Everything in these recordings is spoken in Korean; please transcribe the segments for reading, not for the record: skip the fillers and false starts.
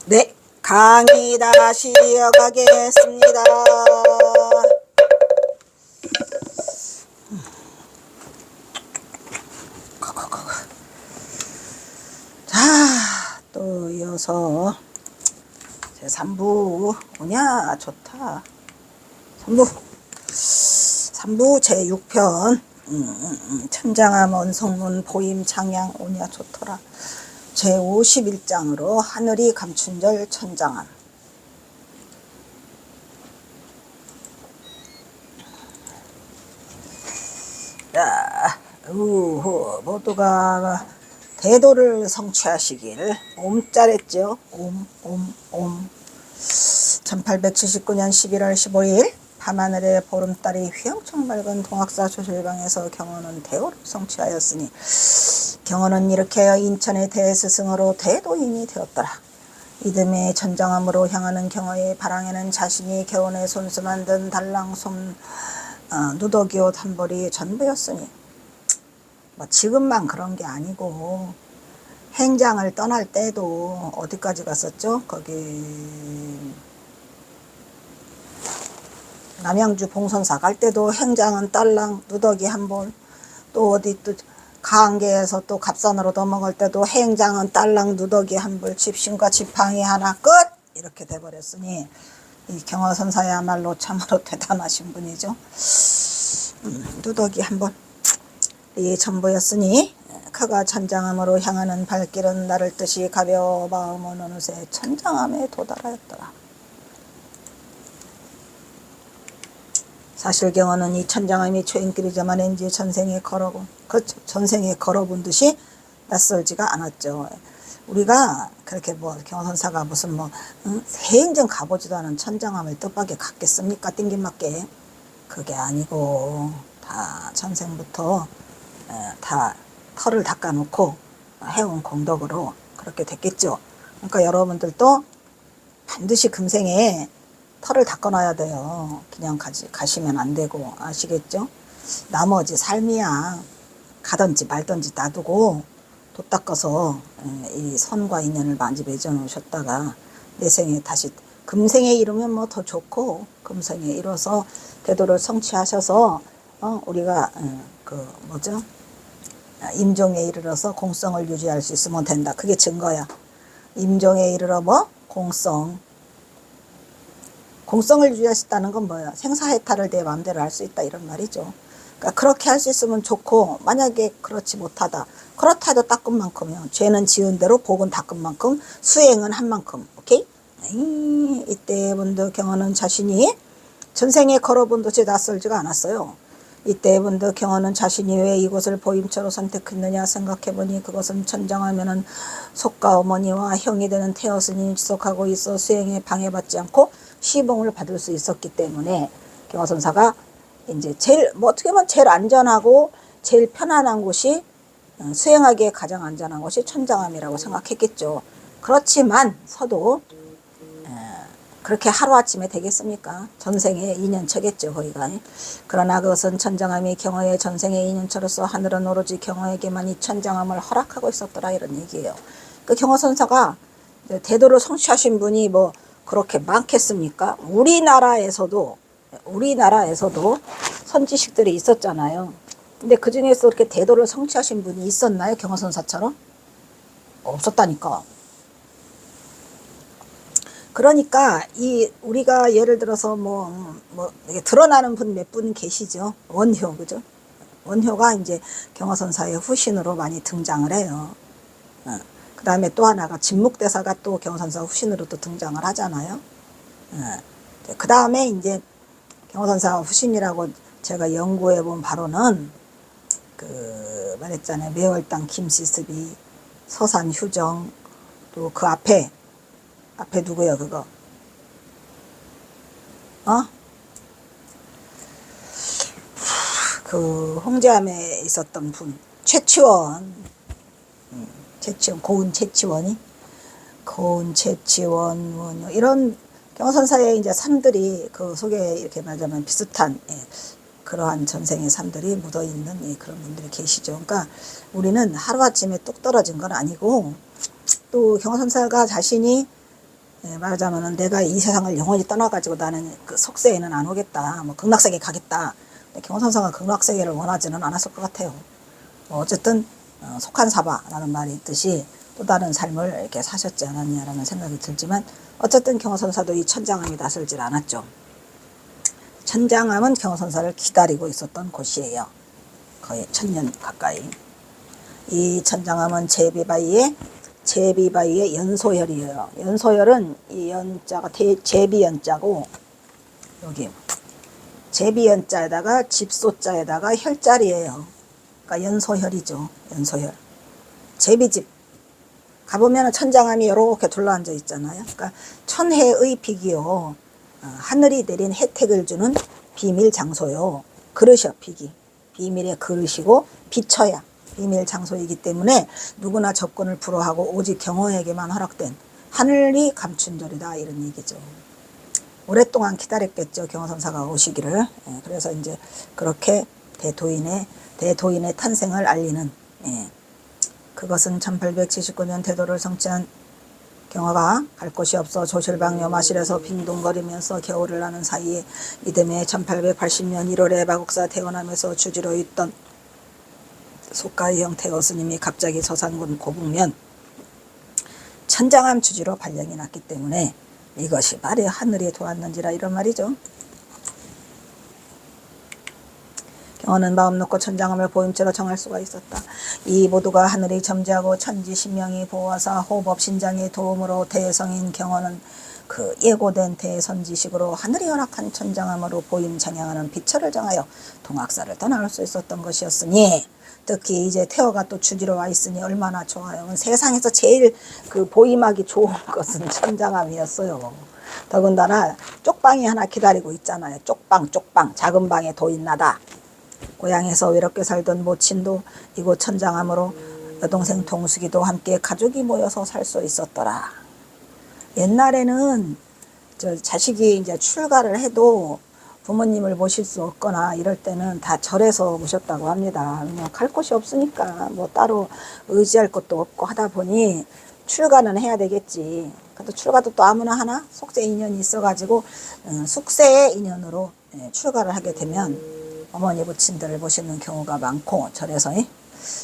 네, 강의 다시 이어가겠습니다. 자, 또 이어서 제 3부 오냐 좋다. 3부 제6편 천장암 원성문 보임 장양 오냐 좋더라. 제51장으로 하늘이 감춘절 천장암. 자, 모두가 대도를 성취하시길. 옴자랬죠. 옴. 1879년 11월 15일 밤하늘의 보름달이 휘영청 맑은 동학사 조실방에서 경호는 대도를 성취하였으니 경호는 이렇게 하여 인천의 대스승으로 대도인이 되었더라. 이듬해 천장암으로 향하는 경호의 바랑에는 자신이 개원에 손수 만든 달랑솜 누더기옷 한 벌이 전부였으니 뭐 지금만 그런 게 아니고 행장을 떠날 때도 어디까지 갔었죠? 거기 남양주 봉선사 갈 때도 행장은 딸랑 누더기 한 벌, 또 어디 또 가안개에서 또 갑산으로 넘어갈 때도 행장은 딸랑 누더기 한 벌, 집신과 지팡이 하나 끝! 이렇게 돼버렸으니 이 경허선사야말로 참으로 대단하신 분이죠. 누더기 한 벌 이 전부였으니 그가 천장암으로 향하는 발길은 나를 뜻이 가벼워 마음은 어느새 천장암에 도달하였더라. 사실 경호는 이 천장암이 초인길이자만 왠지 전생에 걸어본, 그렇죠. 전생에 걸어본 듯이 낯설지가 않았죠. 우리가 그렇게 뭐 경호선사가 무슨 뭐 세행전 가보지도 않은 천장암을 뜻밖에 갔겠습니까? 띵김맞게. 그게 아니고 다 전생부터 다 털을 닦아놓고 해온 공덕으로 그렇게 됐겠죠. 그러니까 여러분들도 반드시 금생에 털을 닦아놔야 돼요. 그냥 가시면 안 되고. 아시겠죠? 나머지 삶이야 가든지 말든지 놔두고 도 닦아서 이 선과 인연을 많이 맺어 놓으셨다가 내생에 다시 금생에 이르면 뭐 더 좋고, 금생에 이뤄서 대도를 성취하셔서 우리가 그 뭐죠? 임종에 이르러서 공성을 유지할 수 있으면 된다. 그게 증거야. 임종에 이르러 뭐? 공성을 유지하셨다는 건 뭐야? 생사해탈을 내 마음대로 할 수 있다 이런 말이죠. 그러니까 그렇게 할 수 있으면 좋고, 만약에 그렇지 못하다. 그렇다 해도 닦은 만큼이요. 죄는 지은 대로 복은 닦은 만큼, 수행은 한 만큼. 오케이? 이때 분도 경호는 자신이 전생에 걸어본 듯이 낯설지가 않았어요. 이때 분도 경호는 자신이 왜 이곳을 보임처로 선택했느냐 생각해보니 그것은 천장하면은 속가 어머니와 형이 되는 태어스님이 지속하고 있어 수행에 방해받지 않고 시봉을 받을 수 있었기 때문에 경호선사가 이제 제일 뭐 어떻게 보면 제일 안전하고 제일 편안한 곳이 수행하기에 가장 안전한 곳이 천장암이라고 생각했겠죠. 그렇지만 서도 그렇게 하루아침에 되겠습니까? 전생의 인연처겠죠, 거기가. 그러나 그것은 천장암이 경호의 전생의 인연처로서 하늘은 오로지 경호에게만 이 천장암을 허락하고 있었더라 이런 얘기예요. 그 경호선사가 대도를 성취하신 분이 뭐 그렇게 많겠습니까? 우리나라에서도 선지식들이 있었잖아요. 근데 그 중에서 이렇게 대도를 성취하신 분이 있었나요? 경호선사처럼? 없었다니까. 그러니까 우리가 예를 들어서 뭐 드러나는 분 몇 분 계시죠. 원효, 그죠? 원효가 이제 경호선사의 후신으로 많이 등장을 해요. 그 다음에 또 하나가 진묵대사가 또 경호선사 후신으로 또 등장을 하잖아요. 그 다음에 이제 경호선사 후신이라고 제가 연구해 본 바로는 그 말했잖아요. 매월당 김시습이, 서산 휴정, 또 그 앞에 누구야 그거? 그 홍제암에 있었던 분 최치원, 고은 최치원 이런 경호선사의 이제 삶들이 그 속에 이렇게 말하자면 비슷한 그러한 전생의 삶들이 묻어 있는 그런 분들이 계시죠. 그러니까 우리는 하루아침에 뚝 떨어진 건 아니고, 또 경호선사가 자신이 말하자면은 내가 이 세상을 영원히 떠나가지고 나는 그 속세에는 안 오겠다. 뭐 극락세계 가겠다. 근데 경호선사가 극락세계를 원하지는 않았을 것 같아요. 뭐 어쨌든 속한 사바라는 말이 있듯이 또 다른 삶을 이렇게 사셨지 않았냐라는 생각이 들지만 어쨌든 경호선사도 이 천장암이 낯설질 않았죠. 천장암은 경호선사를 기다리고 있었던 곳이에요. 거의 1000년 가까이. 이 천장암은 제비바위의 연소혈이에요. 연소혈은 이 연자가 제비연자고 여기 제비연자에다가 집소자에다가 혈자리예요. 그러니까 연소혈이죠. 연소혈. 제비집 가보면 천장암이 이렇게 둘러앉아 있잖아요. 그러니까 천혜의 픽이요. 하늘이 내린 혜택을 주는 비밀 장소요. 그릇이요. 픽이. 비밀의 그릇이고 비처야. 비밀 장소이기 때문에 누구나 접근을 불허하고 오직 경호에게만 허락된 하늘이 감춘 절이다 이런 얘기죠. 오랫동안 기다렸겠죠. 경호선사가 오시기를. 그래서 이제 그렇게 대도인의 탄생을 알리는 그것은 1879년 대도를 성취한 경화가 갈 곳이 없어 조실방 여마실에서 빙동거리면서 겨울을 나는 사이에 이듬해 1880년 1월에 마국사 태어나면서 주지로 있던 속가의 형태어 스님이 갑자기 서산군 고북면 천장암 주지로 발령이 났기 때문에 이것이 말이 하늘이 도왔는지라 이런 말이죠. 경호는 마음 놓고 천장암을 보임체로 정할 수가 있었다. 이 모두가 하늘이 점지하고 천지신명이 보호하사 호법신장의 도움으로 대성인 경호는 그 예고된 대선지식으로 하늘이 허락한 천장암으로 보임 장양하는 비처를 정하여 동학사를 떠나올 수 있었던 것이었으니 특히 이제 태어가 또 주지로 와 있으니 얼마나 좋아요. 세상에서 제일 그 보임하기 좋은 것은 천장암이었어요. 더군다나 쪽방이 하나 기다리고 있잖아요. 쪽방 작은 방에 도인나다. 고향에서 외롭게 살던 모친도 이곳 천장암으로 여동생 동숙이도 함께 가족이 모여서 살 수 있었더라. 옛날에는 자식이 이제 출가를 해도 부모님을 모실 수 없거나 이럴 때는 다 절에서 모셨다고 합니다. 그냥 갈 곳이 없으니까 뭐 따로 의지할 것도 없고 하다 보니 출가는 해야 되겠지. 그래도 출가도 또 아무나 하나 속세 인연이 있어가지고 숙세의 인연으로 출가를 하게 되면 어머니 부친들을 모시는 경우가 많고 절에서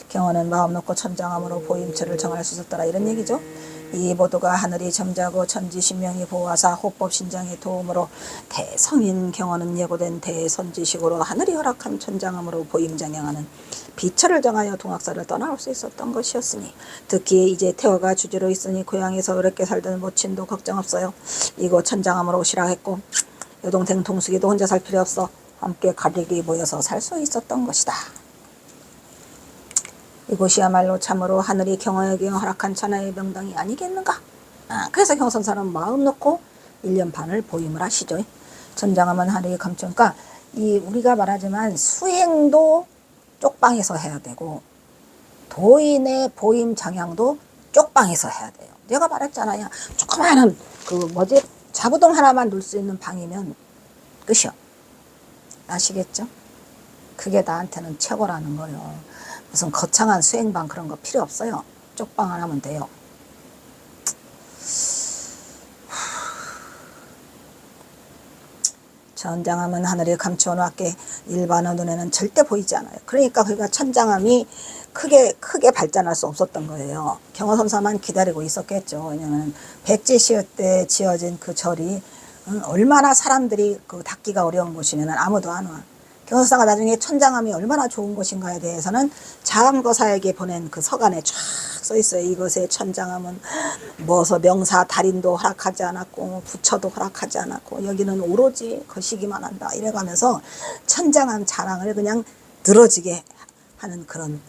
경호는 마음 놓고 천장암으로 보임체를 정할 수 있었더라 이런 얘기죠. 이 모두가 하늘이 점지하고 천지신명이 보호하사 호법신장의 도움으로 대성인 경호는 예고된 대선지식으로 하늘이 허락한 천장암으로 보임장양하는 비처를 정하여 동학사를 떠나올 수 있었던 것이었으니 특히 이제 태호가 주지로 있으니 고향에서 어렵게 살던 모친도 걱정 없어요. 이곳 천장암으로 오시라 했고 여동생 동숙이도 혼자 살 필요 없어. 함께 가족이 모여서 살 수 있었던 것이다. 이곳이야말로 참으로 하늘이 경호에게 허락한 천하의 명당이 아니겠는가? 그래서 경선사는 마음 놓고 1년 반을 보임을 하시죠. 천장암은 하늘이 감춘. 그러니까 우리가 말하지만 수행도 쪽방에서 해야 되고 도인의 보임 장양도 쪽방에서 해야 돼요. 내가 말했잖아요. 조그마한 자부동 하나만 놓을 수 있는 방이면 끝이요. 아시겠죠? 그게 나한테는 최고라는 거예요. 무슨 거창한 수행방 그런 거 필요 없어요. 쪽방 하나면 돼요. 천장암은 하늘이 감추어 놨기에 일반의 눈에는 절대 보이지 않아요. 그러니까 그가 천장암이 크게 발전할 수 없었던 거예요. 경호선사만 기다리고 있었겠죠. 왜냐하면 백제시대 때 지어진 그 절이 얼마나 사람들이 닿기가 어려운 곳이면 아무도 안 와. 경호선사가 나중에 천장암이 얼마나 좋은 곳인가에 대해서는 자암거사에게 보낸 그 서간에 쫙 써 있어요. 이것의 천장암은 뭐서 명사 달인도 허락하지 않았고 부처도 허락하지 않았고 여기는 오로지 거시기만 한다 이래가면서 천장암 자랑을 그냥 늘어지게 하는 그런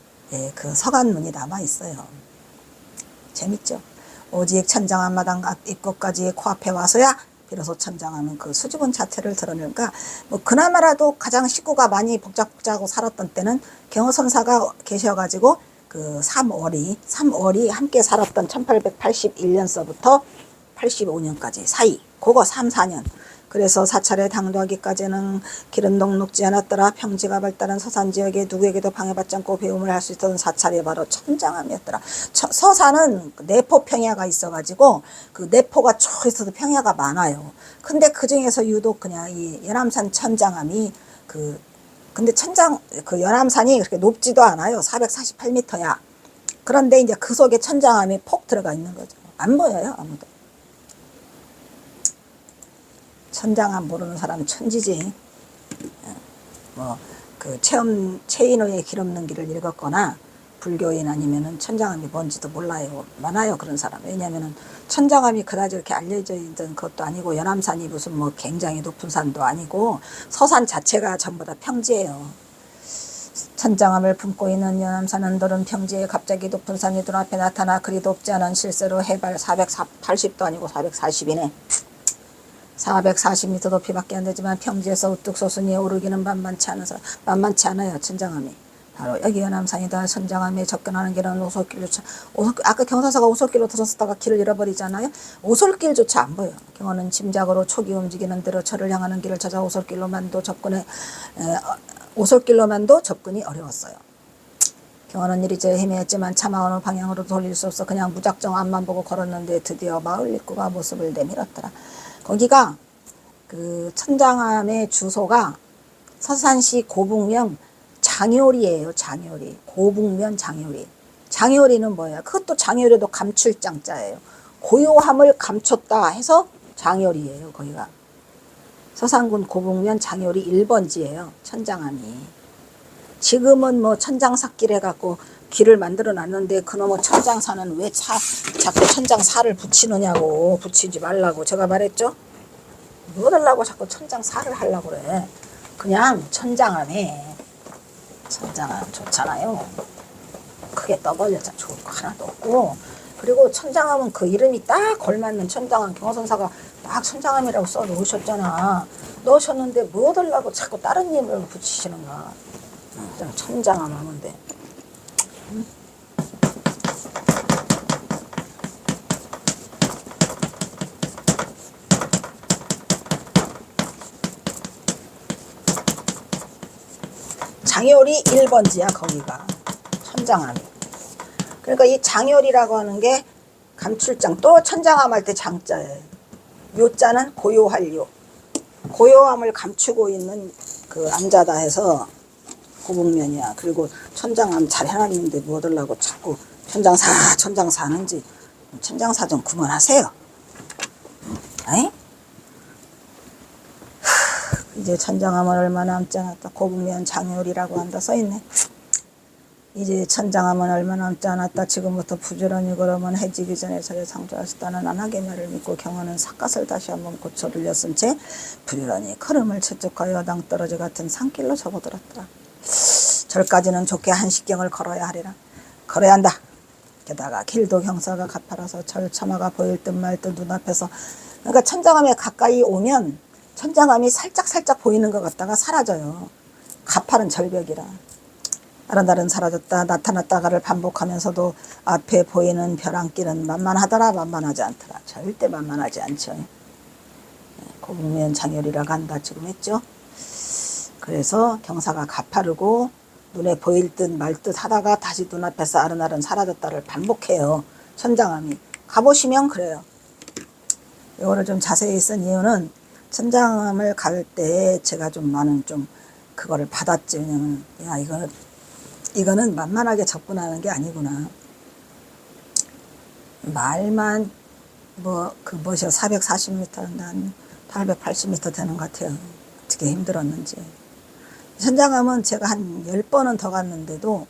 그 서간문이 남아 있어요. 재밌죠? 오직 천장암 마당 앞 입구까지 코앞에 와서야 비로소 천장암은 그 수줍은 자체를 드러내니까 뭐 그나마라도 가장 식구가 많이 복작복작하고 살았던 때는 경호선사가 계셔가지고 그 삼월이 함께 살았던 1881년서부터 85년까지 사이 그거 3, 4년 그래서 사찰에 당도하기까지는 길은 녹록지 않았더라. 평지가 발달한 서산 지역에 누구에게도 방해받지 않고 배움을 할 수 있던 사찰이 바로 천장암이었더라. 서산은 내포 평야가 있어가지고 그 내포가 쭉 있어서 평야가 많아요. 근데 그 중에서 유독 그냥 이 연암산 천장암이 근데 그 연암산이 그렇게 높지도 않아요. 448m야. 그런데 이제 그 속에 천장암이 폭 들어가 있는 거죠. 안 보여요, 아무도. 천장암 모르는 사람 천지지. 최인호의 길 없는 길을 읽었거나 불교인 아니면은 천장암이 뭔지도 몰라요. 많아요, 그런 사람. 왜냐면은 천장암이 그다지 이렇게 알려져 있던 것도 아니고 연암산이 무슨 뭐 굉장히 높은 산도 아니고 서산 자체가 전부 다 평지예요. 천장암을 품고 있는 연암산은 너른 평지에 갑자기 높은 산이 눈앞에 나타나 그리 높지 않은 실제로 해발 480도 아니고 440이네. 440m 높이밖에 안 되지만 평지에서 우뚝 솟으니 오르기는 만만치 않아요. 천장암이. 바로 여기 연암산이다. 천장암에 접근하는 길은 오솔길조차 아까 경사사가 오솔길로 들었다가 길을 잃어버리잖아요. 오솔길조차 안 보여. 경호는 짐작으로 촉이 움직이는 대로 저를 향하는 길을 찾아 오솔길로만도 접근이 어려웠어요. 경호는 이리저리 헤매했지만 차마 어느 방향으로 돌릴 수 없어 그냥 무작정 앞만 보고 걸었는데 드디어 마을 입구가 모습을 내밀었더라. 거기가 그 천장암의 주소가 서산시 고북면 장요리예요. 장요리. 고북면 장요리. 장요리는 뭐예요? 그것도 장요리도 감출장자예요. 고요함을 감췄다 해서 장요리예요. 거기가. 서산군 고북면 장요리 1번지예요. 천장암이. 지금은 뭐 천장사길 해갖고 길을 만들어 놨는데 그놈의 천장사는 왜 자꾸 천장사를 붙이느냐고. 붙이지 말라고 제가 말했죠. 뭐 하려고 자꾸 천장사를 하려고 그래. 그냥 천장암에 천장암 좋잖아요. 크게 떠벌려자 좋을 거 하나도 없고. 그리고 천장암은 그 이름이 딱 걸맞는 천장암 경호선사가 딱 천장암이라고 써 놓으셨잖아. 넣으셨는데 뭐 하려고 자꾸 다른 이름을 붙이시는가. 천장암 하면 돼. 장요리 1번지야 거기가. 천장암이. 그러니까 이 장요리라고 하는 게 감출장. 또 천장암 할 때 장자예요. 요자는 고요할 요. 고요함을 감추고 있는 그 암자다 해서 고북면이야. 그리고 천장암 잘 해놨는데 뭐 하려고 자꾸 천장사 하는지. 천장사 좀 그만하세요. 에이? 이제 천장암은 얼마 남지 않았다. 고북면 장요리라고 한다 써있네. 이제 천장암은 얼마 남지 않았다. 지금부터 부지런히 걸으면 해지기 전에 저를 상주하셨다는 안하게 말을 믿고 경호는 삿갓을 다시 한번 고쳐 돌렸은 채 부지런히 걸음을 채찍하여 낭떠러지 같은 산길로 접어들었더라. 절까지는 좋게 한식경을 걸어야 하리라. 걸어야 한다. 게다가 길도 경사가 가파라서 절처마가 보일 듯 말 듯 눈앞에서. 그러니까 천장암에 가까이 오면 천장암이 살짝 보이는 것 같다가 사라져요. 가파른 절벽이라. 아른아른 사라졌다 나타났다가를 반복하면서도 앞에 보이는 벼랑길은 만만하더라. 만만하지 않더라. 절대 만만하지 않죠. 고북면 장요리라고 한다 지금 했죠. 그래서 경사가 가파르고 눈에 보일 듯 말 듯 하다가 다시 눈앞에서 아른아른 사라졌다를 반복해요. 천장암이. 가보시면 그래요. 이거를 좀 자세히 쓴 이유는 천장암을 갈 때 제가 좀 많은 그거를 받았지. 왜냐면 야 이거는 만만하게 접근하는 게 아니구나. 말만 뭐시요 440m 난 880m 되는 것 같아요. 어떻게 힘들었는지. 천장암은 제가 한 10번은 더 갔는데도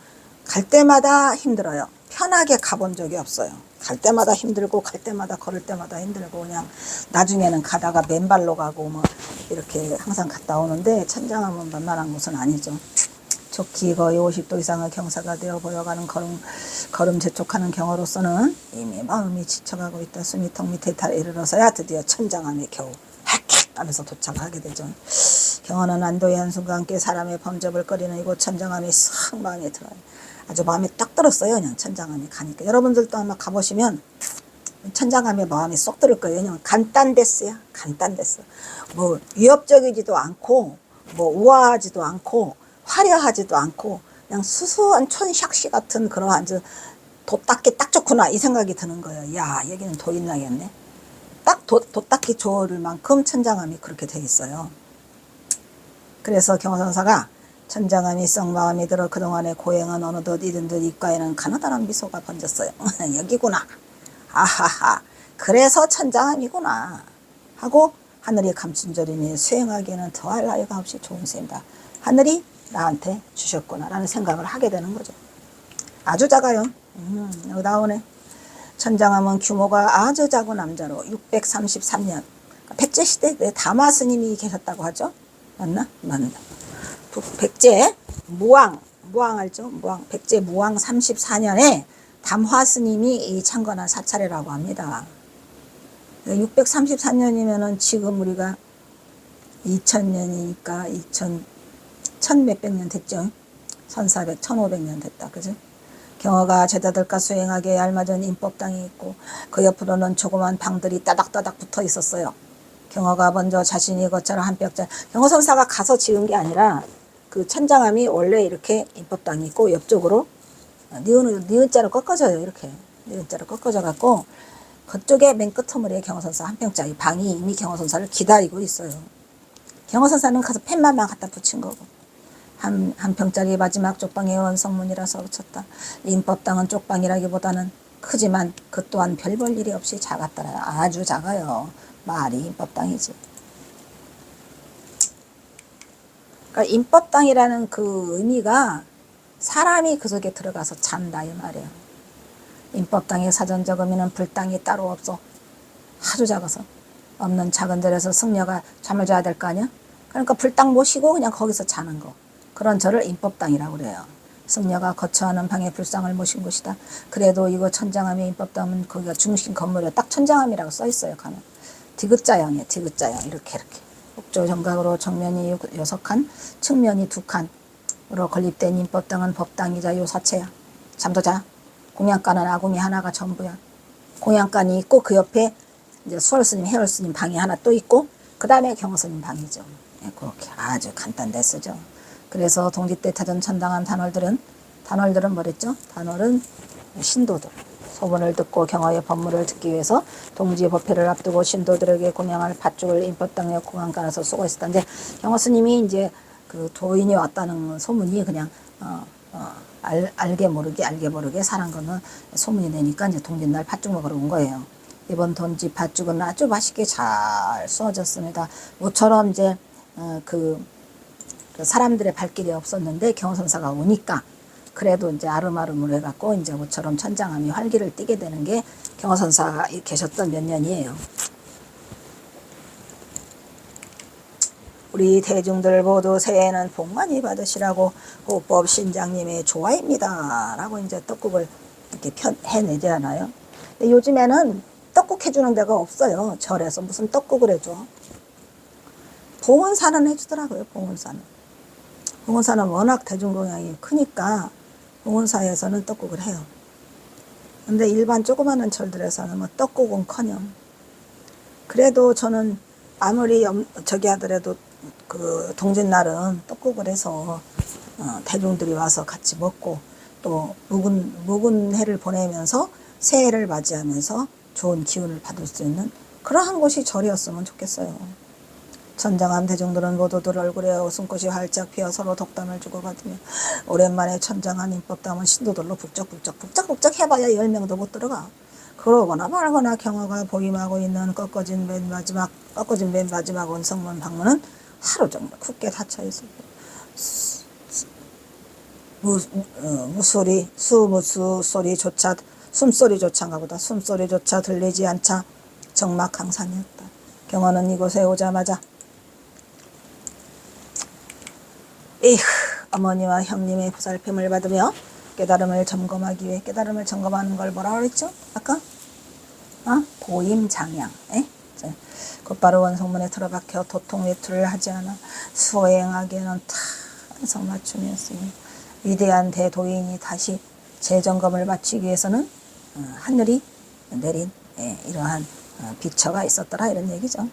갈 때마다 힘들어요. 편하게 가본 적이 없어요. 갈 때마다 힘들고 갈 때마다 걸을 때마다 힘들고 그냥 나중에는 가다가 맨발로 가고 뭐 이렇게 항상 갔다 오는데 천장암은 만만한 곳은 아니죠. 좋기 거의 50도 이상의 경사가 되어 보여가는 걸음 재촉하는 경어로서는 이미 마음이 지쳐가고 있다. 숨이 턱 밑에 이르러서야 드디어 천장암에 겨우 헥헥 하면서 도착하게 되죠. 경어는 안도의 한순간 함께 사람의 범접을 꺼리는 이곳 천장암이 싹 마음에 들어요. 아주 마음에 딱 들었어요. 그냥 천장암이 가니까. 여러분들도 아마 가보시면 천장함의 마음이 쏙 들을 거예요. 왜냐면 간단됐어요. 간단됐어. 뭐 위협적이지도 않고 뭐 우아하지도 않고 화려하지도 않고 그냥 수수한 촌샥시 같은 그러한 돛 닦기 딱 좋구나 이 생각이 드는 거예요. 야, 여기는 도인나겠네. 딱 돛 닦기 좋을 만큼 천장함이 그렇게 돼 있어요. 그래서 경호선사가 천장함이 썩 마음이 들어 그동안의 고행은 어느덧 잊은 듯 입가에는 가느다란 미소가 번졌어요. 여기구나. 아하하. 그래서 천장함이구나. 하고 하늘이 감춘절이니 수행하기에는 더할 나위가 없이 좋은 셈이다. 하늘이 나한테 주셨구나 라는 생각을 하게 되는 거죠. 아주 작아요. 여기 나오네. 천장함은 규모가 아주 작은 남자로 633년 백제시대 다마 스님이 계셨다고 하죠. 맞나? 맞나. 백제 무왕 알죠? 무왕 백제 무왕 34년에 담화 스님이 이 창건한 사찰이라고 합니다. 634년이면은 지금 우리가 2000년이니까 1000 몇백 년 됐죠. 1400, 1500년 됐다. 그죠? 경허가 제자들과 수행하기에 알맞은 인법당이 있고 그 옆으로는 조그만 방들이 따닥따닥 붙어 있었어요. 경허가 먼저 자신이 거처를 한 뼘짜리 경허선사가 가서 지은 게 아니라 그 천장함이 원래 이렇게 인법당이 있고 옆쪽으로 니은자로 꺾어져요. 이렇게 니은자로 꺾어져 갖고 그쪽에 맨 끝머리에 경허선사 한 평짜리 방이 이미 경허선사를 기다리고 있어요. 경허선사는 가서 펜만 갖다 붙인 거고 한 평짜리 마지막 쪽방의 원성문이라서 그쳤다. 인법당은 쪽방이라기보다는 크지만 그 또한 별 볼 일이 없이 작았더라. 아주 작아요. 말이 인법당이지. 그러니까 인법당이라는 그 의미가 사람이 그 속에 들어가서 잔다 이 말이에요. 인법당의 사전적 의미는 불당이 따로 없어. 아주 작아서. 없는 작은 절에서 승려가 잠을 자야 될 거 아니야? 그러니까 불당 모시고 그냥 거기서 자는 거. 그런 절을 인법당이라고 그래요. 승려가 거처하는 방에 불상을 모신 곳이다. 그래도 이거 천장함의 인법당은 거기가 중심 건물에 딱 천장함이라고 써 있어요. 가면 디귿자형이에요. 디귿자형 이렇게 북조 정각으로 정면이 6칸, 측면이 2칸으로 건립된 인법당은 법당이자 요사체야. 잠도 자. 공양간은 아궁이 하나가 전부야. 공양간이 있고 그 옆에 이제 수월스님, 해월스님 방이 하나 또 있고 그 다음에 경허스님 방이죠. 그렇게 아주 간단히 쓰죠. 그래서 동지 때 타전 천당한 단월들은 뭐랬죠? 단월은 신도들. 소문을 듣고 경허의 법문을 듣기 위해서 동지의 법회를 앞두고 신도들에게 공양할 팥죽을 인법당에 공양간에서 쓰고 있었다는데 경허 스님이 이제 그 도인이 왔다는 소문이 그냥 알게 모르게 사람 거는 소문이 되니까 이제 동짓날 팥죽 먹으러 온 거예요. 이번 동지 팥죽은 아주 맛있게 잘 쏘아졌습니다. 모처럼 이제 그 사람들의 발길이 없었는데 경허선사가 오니까 그래도 이제 아름아름을 해갖고 이제 모처럼 천장함이 활기를 띠게 되는 게 경허선사가 계셨던 몇 년이에요. 우리 대중들 모두 새해에는 복 많이 받으시라고 호법 신장님의 조화입니다. 라고 이제 떡국을 이렇게 해내잖아요. 근데 요즘에는 떡국 해주는 데가 없어요. 절에서 무슨 떡국을 해줘. 봉헌사는 해주더라고요. 봉헌사는 워낙 대중공양이 크니까 봉헌사에서는 떡국을 해요. 근데 일반 조그마한 절들에서는 뭐 떡국은커녕 그래도 저는 아무리 저기 하더라도 그 동짓날은 떡국을 해서 대중들이 와서 같이 먹고 또 묵은 해를 보내면서 새해를 맞이하면서 좋은 기운을 받을 수 있는 그러한 곳이 절이었으면 좋겠어요. 천장함 대중들은 모두들 얼굴에 웃음꽃이 활짝 피어 서로 덕담을 주고받으며 오랜만에 천장함 인법담은 신도들로 북적북적 해봐야 10명도 못 들어가. 그러거나 말거나 경허가 보임하고 있는 꺾어진 맨 마지막 원성문 방문은 하루 종일 굳게 닫혀 있었고 숨소리조차 들리지 않자 적막항산이었다. 경허는 이곳에 오자마자 어머니와 형님의 보살핌을 받으며 깨달음을 점검하기 위해 깨달음을 점검하는 걸 뭐라 그랬죠? 아까? 보임장양. 곧바로 원성문에 틀어박혀 도통 외투를 하지 않아 수행하기에는 탄성맞춤이었으니 위대한 대도인이 다시 재점검을 마치기 위해서는 하늘이 내린 이러한 비처가 있었더라 이런 얘기죠.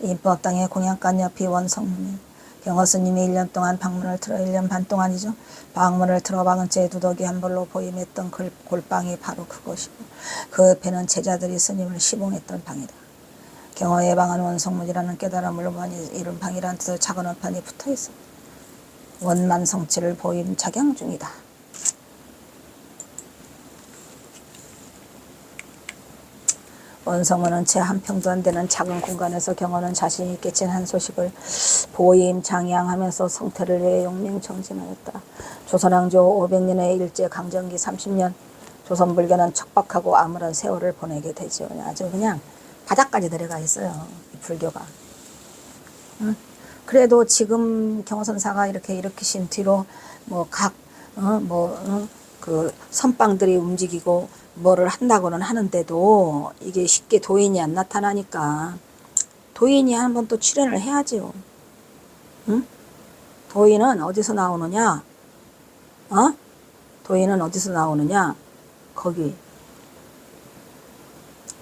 인법당의 공양간 옆이 원성문이 경허스님이 1년 동안 방문을 틀어 1년 반 동안이죠. 방문을 틀어 박은 채 두더기 한 벌로 보임했던 골방이 바로 그것이고 그 옆에는 제자들이 스님을 시봉했던 방이다. 경허의 방은 원성문이라는 깨달음을 많이 이룬 방이라는 뜻의 작은 원판이 붙어있어. 원만성치를 보임 작용 중이다. 원성문은 채 한 평도 안 되는 작은 공간에서 경허는 자신이 깨친 한 소식을 보임 장양하면서 성태를 위해 용맹정진하였다. 조선왕조 500년의 일제 강점기 30년 조선불교는 척박하고 암울한 세월을 보내게 되죠. 아주 그냥 바닥까지 내려가 있어요. 이 불교가. 응? 그래도 지금 경허선사가 이렇게 일으키신 뒤로 그 선방들이 움직이고 뭐를 한다고는 하는데도 이게 쉽게 도인이 안 나타나니까 도인이 한번 또 출연을 해야지요. 응? 도인은 어디서 나오느냐? 도인은 어디서 나오느냐? 거기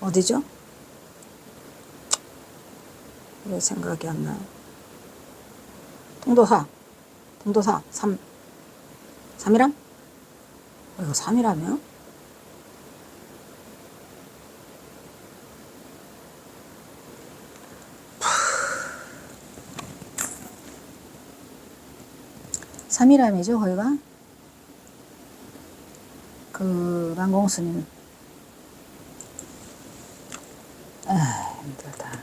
어디죠? 왜 생각이 안 나요? 통도사 3이람? 이거 3이라며? 삼이람이죠 거기가? 그 만공스님 힘들다.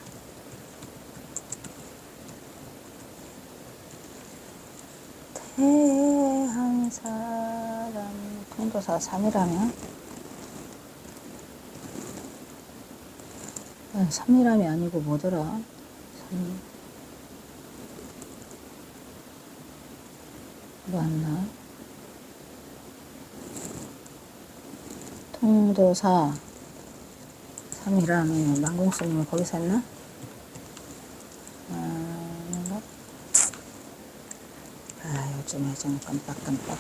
태한 사람 통도사 3이라면? 3이람이 아니고 뭐더라? 3. 맞나? 통도사 3이람이 만공스님이 거기서 했나? 요즘에 좀 깜빡깜빡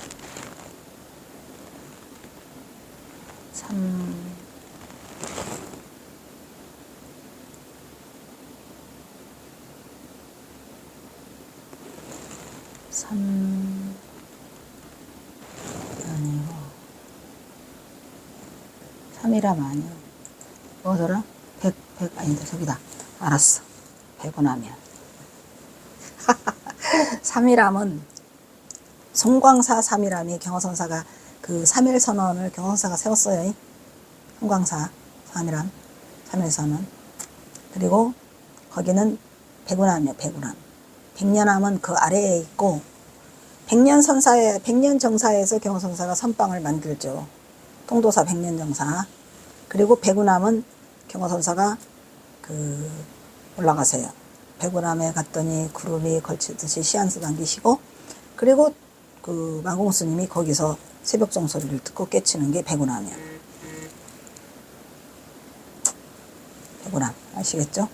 3 아니고 3이람 아니요. 뭐더라? 100 아닌데 저기다. 알았어. 100원 하면 3이람은 송광사 3이람이 경허선사가 그 3일 선언을 경허선사가 세웠어요. 송광사 3이람 3일 선언. 그리고 거기는 백운암이에요. 백운암. 백년암은 그 아래에 있고 백년정사에서 경허선사가 선방을 만들죠. 통도사 백년정사. 그리고 백운암은 경허선사가 올라가세요. 백운암에 갔더니 구름이 걸치듯이 시안수 당기시고 그리고 그 만공스님이 거기서 새벽종 소리를 듣고 깨치는 게 백운암이야. 백운암 아시겠죠?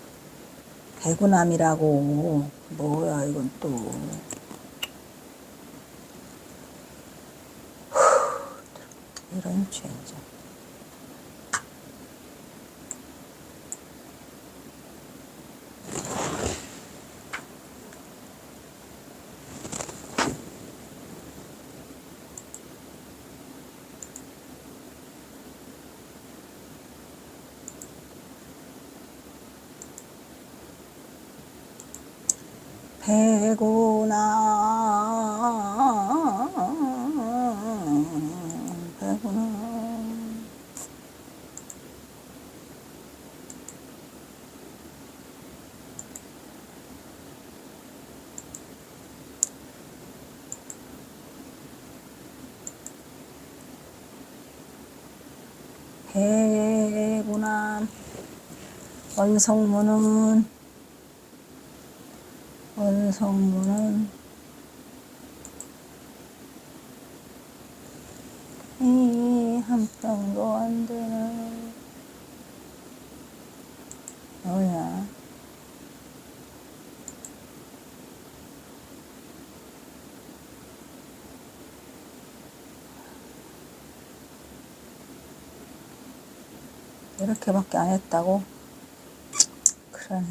백운암이라고 뭐야 이건 또 이런 죄인자. 백운암 백운암 원성문은 이 한 평도 안 되는 뭐야 이렇게밖에 안 했다고? 그러네.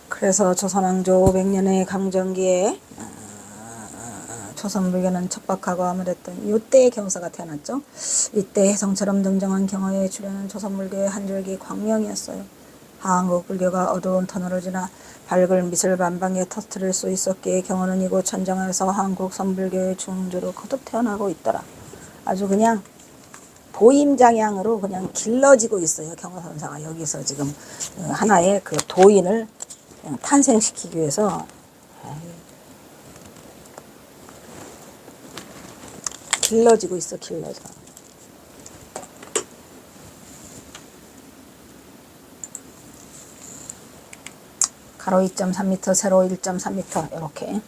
그래서 조선왕조 500년의 강정기에 조선불교는 척박하고 암울했던 이때의 경사가 태어났죠. 이때 혜성처럼 등장한 경화의 주례는 조선불교의 한 줄기 광명이었어요. 한국 불교가 어두운 터널을 지나 밝을 미술 반방에 터뜨릴 수 있었기에 경화는 이곳 천정에서 한국 선불교의 중주로 거듭 태어나고 있더라. 아주 그냥 보임장향으로 그냥 길러지고 있어요. 경화선사가 여기서 지금 하나의 그 도인을 탄생시키기 위해서 길러지고 있어. 길러져. 가로 2.3m, 세로 1.3m 이렇게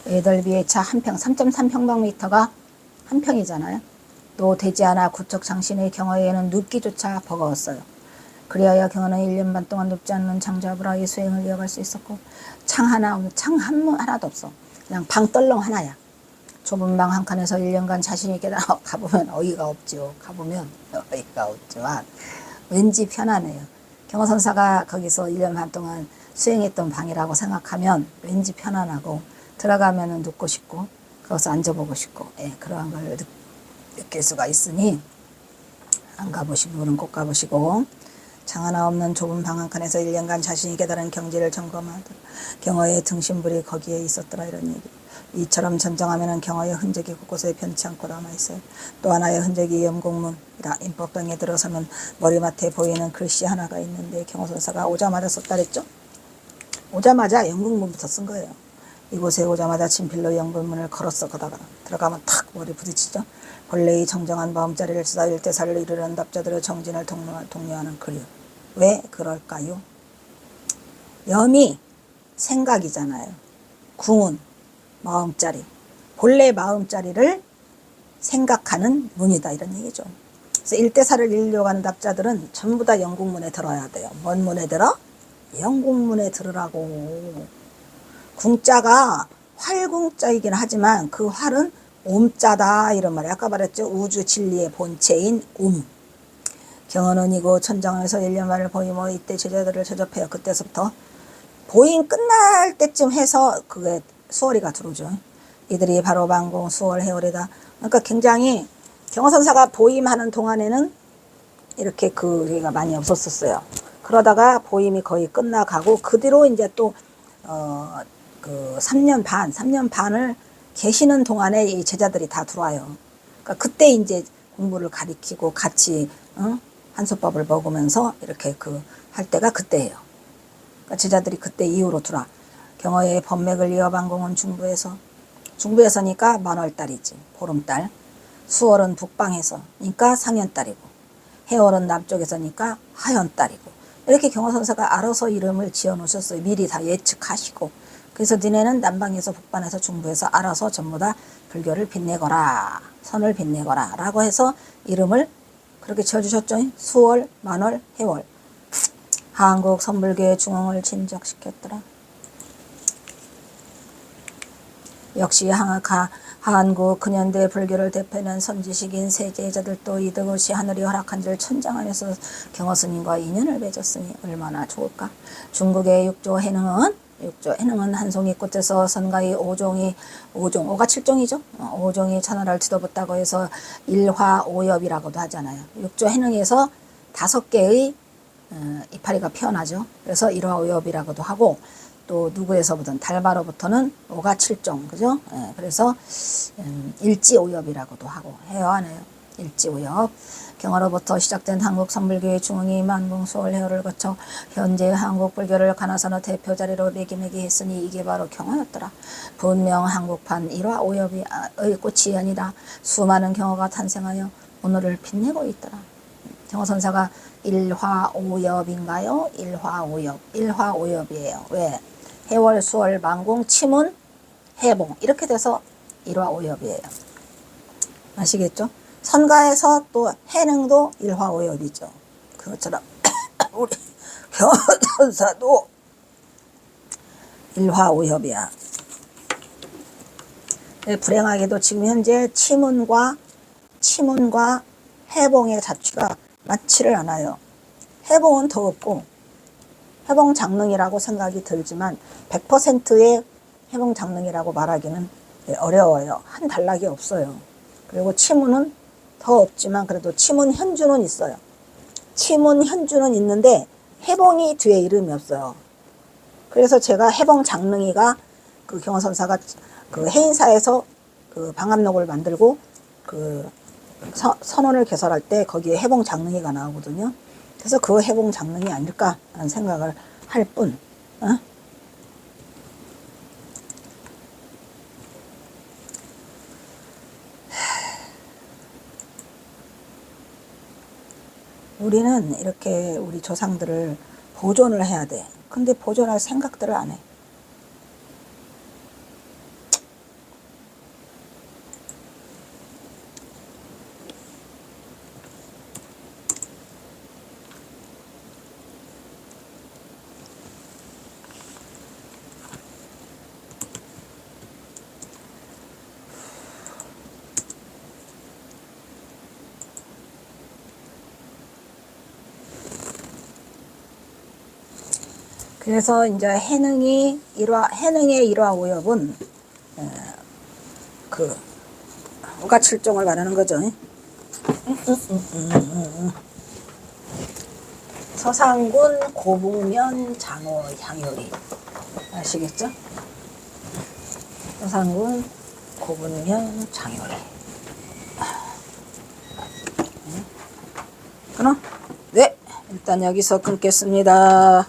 외덜비의 차 한 평 3.3평방미터가 한 평이잖아요. 또 되지 않아 구척 장신의 경화에는 눕기조차 버거웠어요. 그리하여 경화는 1년 반 동안 눕지 않는 장자부라의 수행을 이어갈 수 있었고 창 하나도 없어. 그냥 방떨렁 하나야. 좁은 방 한 칸에서 1년간 자신 있게 가보면 어이가 없죠. 가보면 어이가 없지만 왠지 편하네요. 경화선사가 거기서 1년 반 동안 수행했던 방이라고 생각하면 왠지 편안하고 들어가면 눕고 싶고 거기서 앉아보고 싶고 그러한 걸 느낄 수가 있으니 안 가보신 분은 꼭 가보시고 창 하나 없는 좁은 방 한 칸에서 1년간 자신이 깨달은 경지를 점검하더라. 경화의 등신불이 거기에 있었더라. 이런 얘기. 이처럼 전정하면 경화의 흔적이 곳곳에 변치 않고 남아있어요. 또 하나의 흔적이 영국문이다. 인법당에 들어서면 머리맡에 보이는 글씨 하나가 있는데 경화선사가 오자마자 썼다 그랬죠. 오자마자 영국문부터 쓴 거예요. 이곳에 오자마자 친필로 영국문을 걸었어. 거다가 들어가면 탁 머리 부딪히죠. 본래의 정정한 마음자리를 쓰다 일대사를 이루려는 답자들의 정진을 독려하는 글이요. 왜 그럴까요? 염이 생각이잖아요. 궁은 마음자리. 본래 마음자리를 생각하는 문이다. 이런 얘기죠. 그래서 일대사를 이루려고 하는 답자들은 전부 다 영국문에 들어야 돼요. 뭔 문에 들어? 영국문에 들으라고. 궁자가 활궁자이긴 하지만 그 활은 옴자다 이런 말이에요. 아까 말했죠. 우주 진리의 본체인 옴. 경언은 이고 천정에서 1년 만을 보이모 이때 제자들을 제접해요. 그때서부터 보임 끝날 때쯤 해서 그게 수월이가 들어오죠. 이들이 바로 만공 수월 해월이다. 그러니까 굉장히 경화선사가 보임하는 동안에는 이렇게 그게가 많이 없었어요. 그러다가 보임이 거의 끝나가고 그 뒤로 이제 또 그 3년 반을 계시는 동안에 이 제자들이 다 들어와요. 그러니까 그때 이제 공부를 가리키고 같이 한솥밥을 먹으면서 이렇게 그 할 때가 그때예요. 그러니까 제자들이 그때 이후로 들어와. 경화의 법맥을 이어 반공은 중부에서니까 만월달이지. 보름달. 수월은 북방에서 그러니까 상현달이고 해월은 남쪽에서니까 하현달이고 이렇게 경화선사가 알아서 이름을 지어 놓으셨어요. 미리 다 예측하시고. 그래서 니네는 남방에서 북방에서 중부에서 알아서 전부 다 불교를 빛내거라. 선을 빛내거라. 라고 해서 이름을 그렇게 지어주셨죠. 수월, 만월, 해월. 한국 선불교의 중흥을 진작시켰더라. 역시 한국 근현대 불교를 대표하는 선지식인 세제자들도 이것이 하늘이 허락한 줄 천장하면서 경허스님과 인연을 맺었으니 얼마나 좋을까. 중국의 육조 해능은 한 송이 꽃에서 선가의 오가 7종이죠. 5종이 천하를 뒤덮었다고 해서 일화오엽이라고도 하잖아요. 육조 해능에서 5개의 이파리가 피어나죠. 그래서 일화오엽이라고도 하고 또 누구에서부터는 달바로부터는 오가 7종 그죠? 그래서 일지오엽이라고도 하고 해요. 안 해요? 일지오엽. 경화로부터 시작된 한국 선불교의 중흥이 만궁수월해월을 거쳐 현재 한국 불교를 가나선의 대표 자리로 매기매기했으니 이게 바로 경화였더라. 분명 한국판 일화오엽의 꽃이 아니다. 수많은 경화가 탄생하여 오늘을 빛내고 있더라. 경화선사가 일화오엽인가요? 일화오엽이에요. 왜? 해월, 수월, 만궁, 치문, 해봉 이렇게 돼서 일화오엽이에요. 아시겠죠? 선가에서 또 해능도 일화오엽이죠. 그것처럼 우리 경화선사도 일화오엽이야. 불행하게도 지금 현재 치문과 해봉의 자취가 맞지를 않아요. 해봉은 더 없고 해봉 장릉이라고 생각이 들지만 100%의 해봉 장릉이라고 말하기는 어려워요. 한 단락이 없어요. 그리고 치문은 더 없지만 그래도 치문 현주는 있어요. 치문 현주는 있는데 해봉이 뒤에 이름이 없어요. 그래서 제가 해봉 장릉이가 그 경화선사가 그 해인사에서 그 방암록을 만들고 그 선원을 개설할 때 거기에 해봉 장릉이가 나오거든요. 그래서 그 해봉 장릉이 아닐까라는 생각을 할 뿐. 우리는 이렇게 우리 조상들을 보존을 해야 돼. 근데 보존할 생각들을 안 해. 그래서 이제 해능의 일화 오엽은 그 우가칠종을 말하는 거죠. 서상군 고북면 장어 향요리 아시겠죠? 서상군 고북면 장요리. 그럼 네, 일단 여기서 끊겠습니다.